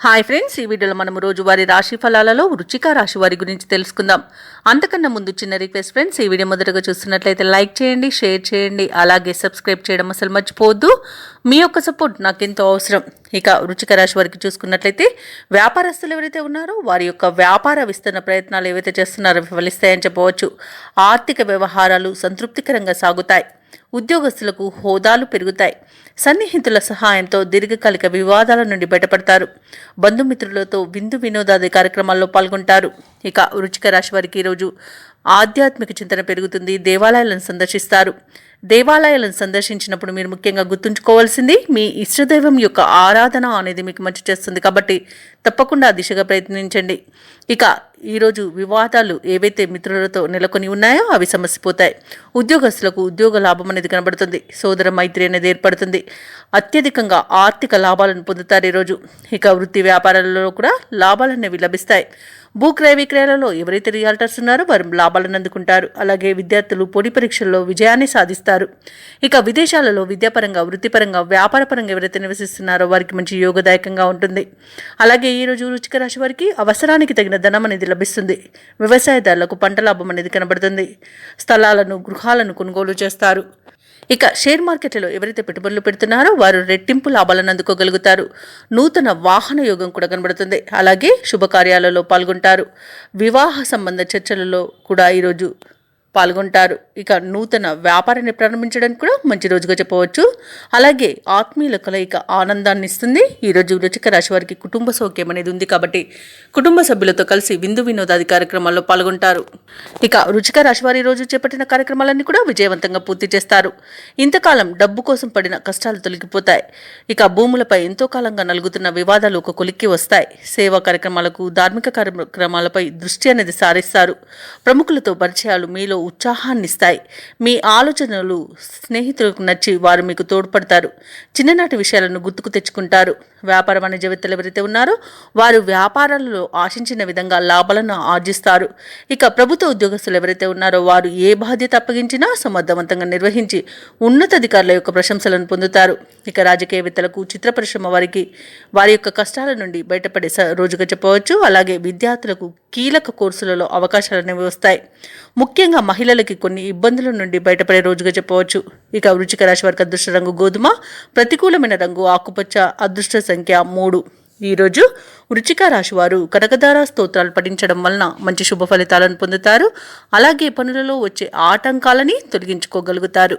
Hi friends, ఈ వీడియోలో మనం రోజువారీ రాశి ఫలాలలో వృశ్చిక రాశి వారి గురించి తెలుసుకుందాం. అంతకన్నా ముందు చిన్న రిక్వెస్ట్ ఫ్రెండ్స్, ఈ వీడియో మొదటగా చూస్తున్నట్లయితే లైక్ చేయండి, షేర్ చేయండి, అలాగే సబ్స్క్రైబ్ చేయడం అసలు మర్చిపోవద్దు. మీ యొక్క సపోర్ట్ నాకు ఎంతో అవసరం. ఇక వృశ్చిక రాశి వారికి చూసుకున్నట్లయితే వ్యాపారస్తులు ఎవరైతే ఉన్నారో వారి యొక్క వ్యాపార విస్తరణ ప్రయత్నాలు ఏవైతే చేస్తున్నారో ఫలిస్తాయని చెప్పవచ్చు. ఆర్థిక వ్యవహారాలు సంతృప్తికరంగా సాగుతాయి. ఉద్యోగస్తులకు హోదాలు పెరుగుతాయి. సన్నిహితుల సహాయంతో దీర్ఘకాలిక వివాదాల నుండి బయటపడతారు. బంధుమిత్రులతో విందు వినోదాది కార్యక్రమాల్లో పాల్గొంటారు. ఇక వృశ్చిక రాశి వారికి ఈరోజు ఆధ్యాత్మిక చింతన పెరుగుతుంది. దేవాలయాలను సందర్శిస్తారు. దేవాలయాలను సందర్శించినప్పుడు మీరు ముఖ్యంగా గుర్తుంచుకోవాల్సింది మీ ఇష్టదైవం యొక్క ఆరాధన అనేది మీకు మంచి చేస్తుంది. కాబట్టి తప్పకుండా ఆ దిశగా ప్రయత్నించండి. ఇక ఈరోజు వివాదాలు ఏవైతే మిత్రులతో నెలకొని ఉన్నాయో అవి సమసిపోతాయి. ఉద్యోగస్తులకు ఉద్యోగ లాభం అనేది కనబడుతుంది. సోదర మైత్రి అనేది ఏర్పడుతుంది. అత్యధికంగా ఆర్థిక లాభాలను పొందుతారు ఈరోజు. ఇక వృత్తి వ్యాపారాలలో కూడా లాభాలు అనేవి లభిస్తాయి. భూక్రయ విక్రయాలలో ఎవరైతే రియాల్టర్స్ ఉన్నారో వారు లాభాలను అందుకుంటారు. అలాగే విద్యార్థులు పోటీ పరీక్షల్లో విజయాన్ని సాధిస్తారు. ఇక విదేశాలలో విద్యాపరంగా, వృత్తిపరంగా, వ్యాపారపరంగా ఎవరైతే నివసిస్తున్నారో వారికి మంచి యోగదాయకంగా ఉంటుంది. అలాగే ఈరోజు వృశ్చిక రాశి వారికి అవసరానికి తగిన ధనం అనేది లభిస్తుంది. వ్యవసాయదారులకు పంట లాభం అనేది కనబడుతుంది. స్థలాలను, గృహాలను కొనుగోలు చేస్తారు. ఇక షేర్ మార్కెట్లలో ఎవరైతే పెట్టుబడులు పెడుతున్నారో వారు రెట్టింపు లాభాలను అందుకోగలుగుతారు. నూతన వాహన యోగం కూడా కనబడుతుంది. అలాగే శుభకార్యాలలో పాల్గొంటారు. వివాహ సంబంధ చర్చలలో కూడా ఈరోజు పాల్గొంటారు. ఇక నూతన వ్యాపారాన్ని ప్రారంభించడానికి కూడా మంచి రోజుగా చెప్పవచ్చు. అలాగే ఆత్మీయుల కలయిక ఆనందాన్ని ఇస్తుంది. ఈరోజు వృశ్చిక రాశి వారికి కుటుంబ సౌఖ్యం అనేది ఉంది. కాబట్టి కుటుంబ సభ్యులతో కలిసి విందు వినోదాది కార్యక్రమాల్లో పాల్గొంటారు. ఇక వృశ్చిక రాశి వారి రోజు చేపట్టిన కార్యక్రమాలన్నీ కూడా విజయవంతంగా పూర్తి చేస్తారు. ఇంతకాలం డబ్బు కోసం పడిన కష్టాలు తొలగిపోతాయి. ఇక భూములపై ఎంతో కాలంగా నలుగుతున్న వివాదాలు ఒక కొలిక్కి వస్తాయి. సేవా కార్యక్రమాలకు, ధార్మిక కార్యక్రమాలపై దృష్టి అనేది సారిస్తారు. ప్రముఖులతో పరిచయాలు మీలో ఉత్సాహాన్ని ఇస్తాయి. మీ ఆలోచనలు స్నేహితులకు నచ్చి వారు మీకు తోడ్పడతారు. చిన్ననాటి విషయాలను గుర్తుకు తెచ్చుకుంటారు. వ్యాపార వాణిజ్యవేత్తలు ఎవరైతే ఉన్నారో వారు వ్యాపారాలలో ఆశించిన విధంగా లాభాలను ఆర్జిస్తారు. ఇక ప్రభుత్వ ఉద్యోగస్తులు ఎవరైతే ఉన్నారో వారు ఏ బాధ్యత అప్పగించినా సమర్థవంతంగా నిర్వహించి ఉన్నతాధికారుల యొక్క ప్రశంసలను పొందుతారు. ఇక రాజకీయవేత్తలకు, చిత్ర పరిశ్రమ వారికి వారి యొక్క కష్టాల నుండి బయటపడే రోజుగా చెప్పవచ్చు. అలాగే విద్యార్థులకు కీలక కోర్సులలో అవకాశాలు అనేవి వస్తాయి. ముఖ్యంగా మహిళలకి కొన్ని ఇబ్బందుల నుండి బయటపడే రోజుగా చెప్పవచ్చు. ఇక వృశ్చిక రాశి వారికి అదృష్ట రంగు గోధుమ, ప్రతికూలమైన రంగు ఆకుపచ్చ, అదృష్ట సంఖ్య 3. ఈరోజు వృశ్చిక రాశి వారు కనకదార స్తోత్రాలు పఠించడం వలన మంచి శుభ ఫలితాలను పొందుతారు. అలాగే పనులలో వచ్చే ఆటంకాలని తొలగించుకోగలుగుతారు.